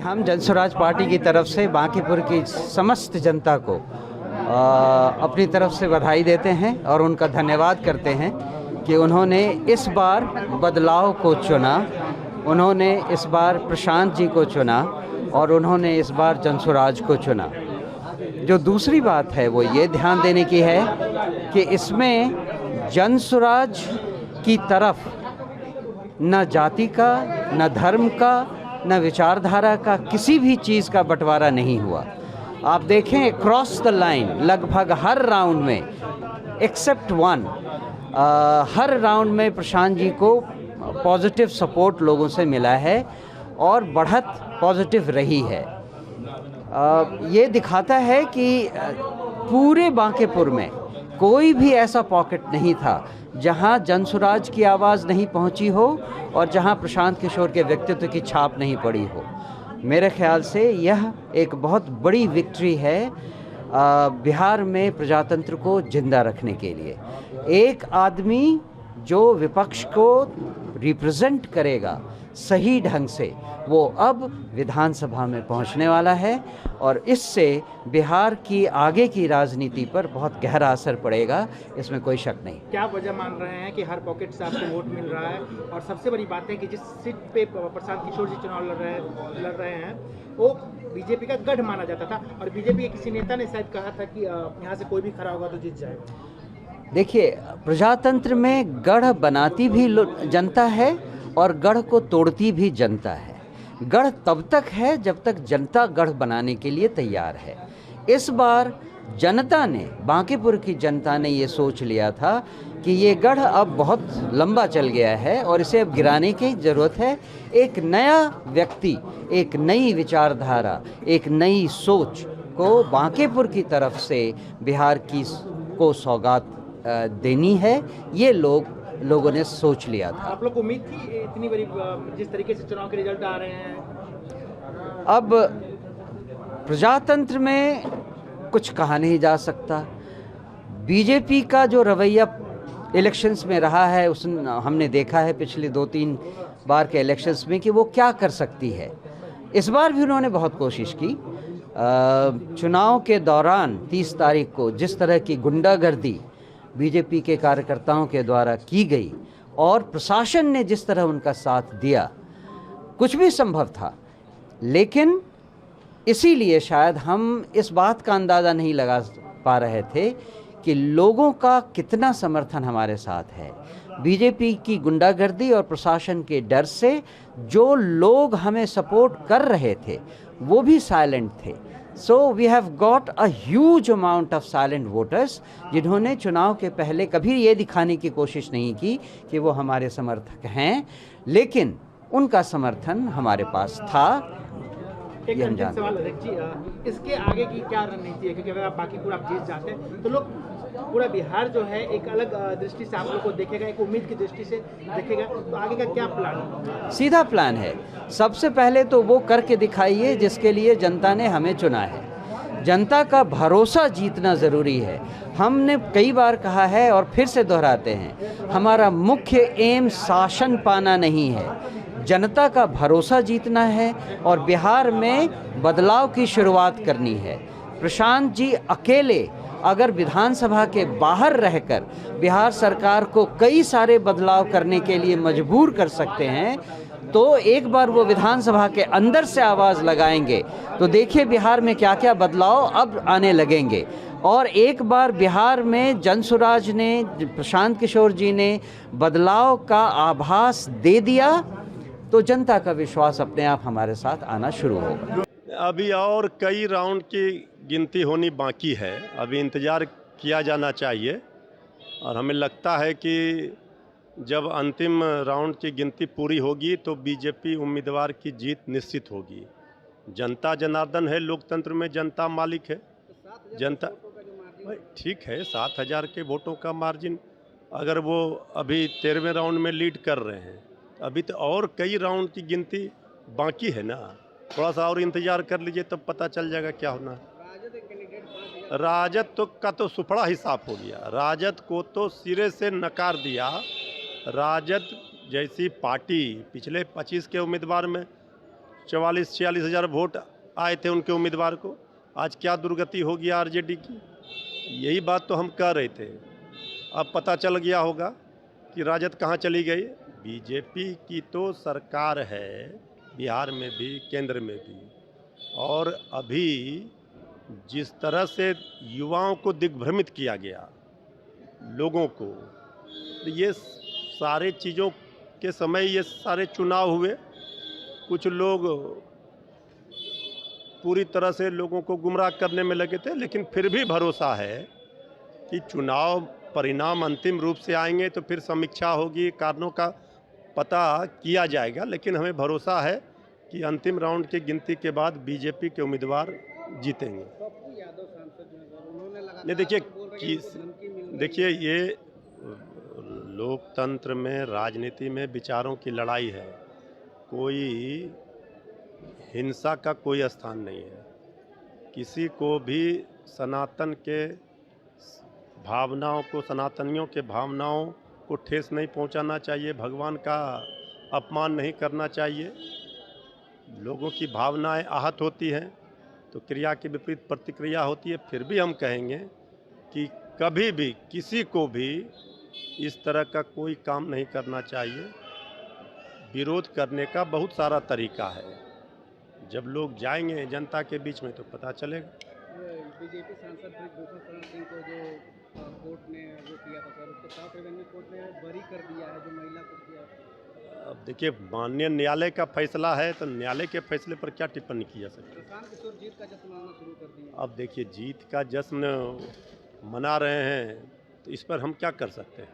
हम जनसुराज पार्टी की तरफ से बांकीपुर की समस्त जनता को अपनी तरफ से बधाई देते हैं और उनका धन्यवाद करते हैं कि उन्होंने इस बार बदलाव को चुना, उन्होंने इस बार प्रशांत जी को चुना और उन्होंने इस बार जनसुराज को चुना। जो दूसरी बात है वो ये ध्यान देने की है कि इसमें जनसुराज की तरफ न जाति का, न धर्म का, न विचारधारा का किसी भी चीज़ का बंटवारा नहीं हुआ। आप देखें क्रॉस द लाइन लगभग हर राउंड में एक्सेप्ट वन, हर राउंड में प्रशांत जी को पॉजिटिव सपोर्ट लोगों से मिला है और बढ़त पॉजिटिव रही है। ये दिखाता है कि पूरे बांकीपुर में कोई भी ऐसा पॉकेट नहीं था जहां जनसुराज की आवाज़ नहीं पहुंची हो और जहां प्रशांत किशोर के व्यक्तित्व की छाप नहीं पड़ी हो। मेरे ख्याल से यह एक बहुत बड़ी विक्ट्री है बिहार में प्रजातंत्र को जिंदा रखने के लिए। एक आदमी जो विपक्ष को रिप्रेजेंट करेगा सही ढंग से, वो अब विधानसभा में पहुंचने वाला है और इससे बिहार की आगे की राजनीति पर बहुत गहरा असर पड़ेगा, इसमें कोई शक नहीं। क्या वजह मान रहे हैं कि हर पॉकेट से आपको वोट मिल रहा है? और सबसे बड़ी बात है कि जिस सीट पे प्रशांत किशोर जी चुनाव लड़ रहे हैं वो बीजेपी का गढ़ माना जाता था और बीजेपी के किसी नेता ने शायद कहा था कि यहाँ से कोई भी खड़ा होगा तो जीत जाएगा। देखिए, प्रजातंत्र में गढ़ बनाती भी जनता है और गढ़ को तोड़ती भी जनता है। गढ़ तब तक है जब तक जनता गढ़ बनाने के लिए तैयार है। इस बार जनता ने, बांकीपुर की जनता ने ये सोच लिया था कि ये गढ़ अब बहुत लंबा चल गया है और इसे अब गिराने की ज़रूरत है। एक नया व्यक्ति, एक नई विचारधारा, एक नई सोच को बांकीपुर की तरफ से बिहार की को सौगात देनी है, ये लोगों ने सोच लिया था। आप लोग को उम्मीद थी इतनी बड़ी, जिस तरीके से चुनाव के रिजल्ट आ रहे हैं? अब प्रजातंत्र में कुछ कहा नहीं जा सकता। बीजेपी का जो रवैया इलेक्शंस में रहा है हमने देखा है पिछले 2-3 बार के इलेक्शंस में कि वो क्या कर सकती है। इस बार भी उन्होंने बहुत कोशिश की। चुनाव के दौरान 30 तारीख को जिस तरह की गुंडागर्दी बीजेपी के कार्यकर्ताओं के द्वारा की गई और प्रशासन ने जिस तरह उनका साथ दिया, कुछ भी संभव था। लेकिन इसीलिए शायद हम इस बात का अंदाज़ा नहीं लगा पा रहे थे कि लोगों का कितना समर्थन हमारे साथ है। बीजेपी की गुंडागर्दी और प्रशासन के डर से जो लोग हमें सपोर्ट कर रहे थे वो भी साइलेंट थे। So we have got a huge amount of silent voters जिन्होंने चुनाव के पहले कभी ये दिखाने की कोशिश नहीं की कि वो हमारे समर्थक हैं, लेकिन उनका समर्थन हमारे पास था। एक अंतिम सवाल अध्यक्ष जी, इसके आगे की क्या रणनीति है? क्योंकि अगर आप बांकीपुर आप जीत जाते हैं तो लोग पूरा बिहार जो है एक अलग दृष्टि से आप लोग को देखेगा, एक उम्मीद की दृष्टि से देखेगा, तो आगे का क्या प्लान है? सीधा प्लान है। सबसे पहले तो वो करके दिखाइए जिसके लिए जनता ने हमें चुना है। जनता का भरोसा जीतना ज़रूरी है। हमने कई बार कहा है और फिर से दोहराते हैं, हमारा मुख्य एम शासन पाना नहीं है, जनता का भरोसा जीतना है और बिहार में बदलाव की शुरुआत करनी है। प्रशांत जी अकेले अगर विधानसभा के बाहर रहकर बिहार सरकार को कई सारे बदलाव करने के लिए मजबूर कर सकते हैं, तो एक बार वो विधानसभा के अंदर से आवाज़ लगाएंगे तो देखिए बिहार में क्या क्या बदलाव अब आने लगेंगे। और एक बार बिहार में जनसुराज ने, प्रशांत किशोर जी ने बदलाव का आभास दे दिया तो जनता का विश्वास अपने आप हमारे साथ आना शुरू होगा। अभी और कई राउंड की गिनती होनी बाकी है, अभी इंतज़ार किया जाना चाहिए और हमें लगता है कि जब अंतिम राउंड की गिनती पूरी होगी तो बीजेपी उम्मीदवार की जीत निश्चित होगी। जनता जनार्दन है, लोकतंत्र में जनता मालिक है। जनता ठीक है, 7,000 के वोटों का मार्जिन, अगर वो अभी 13वें राउंड में लीड कर रहे हैं, अभी तो और कई राउंड की गिनती बाकी है ना। थोड़ा सा और इंतजार कर लीजिए तब पता चल जाएगा क्या होना। राजद का तो सुपड़ा ही साफ हो गया। राजद को तो सिरे से नकार दिया। राजद जैसी पार्टी पिछले 25 के उम्मीदवार में 44-46 हज़ार वोट आए थे उनके उम्मीदवार को। आज क्या दुर्गति हो गया आरजेडी की, यही बात तो हम कह रहे थे। अब पता चल गया होगा कि राजद कहाँ चली गई। बीजेपी की तो सरकार है बिहार में भी, केंद्र में भी, और अभी जिस तरह से युवाओं को दिग्भ्रमित किया गया, लोगों को, तो ये सारे चीज़ों के समय ये सारे चुनाव हुए, कुछ लोग पूरी तरह से लोगों को गुमराह करने में लगे थे, लेकिन फिर भी भरोसा है कि चुनाव परिणाम अंतिम रूप से आएंगे तो फिर समीक्षा होगी, कारणों का पता किया जाएगा। लेकिन हमें भरोसा है कि अंतिम राउंड की गिनती के बाद बीजेपी के उम्मीदवार जीतेंगे। नहीं, देखिए ये लोकतंत्र में, राजनीति में विचारों की लड़ाई है, कोई हिंसा का कोई स्थान नहीं है। किसी को भी सनातन के भावनाओं को, सनातनियों के भावनाओं को ठेस नहीं पहुंचाना चाहिए, भगवान का अपमान नहीं करना चाहिए। लोगों की भावनाएं आहत होती हैं तो क्रिया के विपरीत प्रतिक्रिया होती है। फिर भी हम कहेंगे कि कभी भी किसी को भी इस तरह का कोई काम नहीं करना चाहिए। विरोध करने का बहुत सारा तरीका है, जब लोग जाएंगे जनता के बीच में तो पता चलेगा। बीजेपी सांसद भूषण शरण सिंह को जो कोर्ट ने वो किया था सर, उसको साउथ रेवेन्यू कोर्ट ने बरी कर दिया है, जो महिला को किया। अब देखिए, माननीय न्यायालय का फैसला है तो न्यायालय के फैसले पर क्या टिप्पणी की जा सकती है। प्रशांत किशोर जीत का जश्न मनाना शुरू कर दिया। अब देखिए, जीत का जश्न मना रहे हैं तो इस पर हम क्या कर सकते हैं।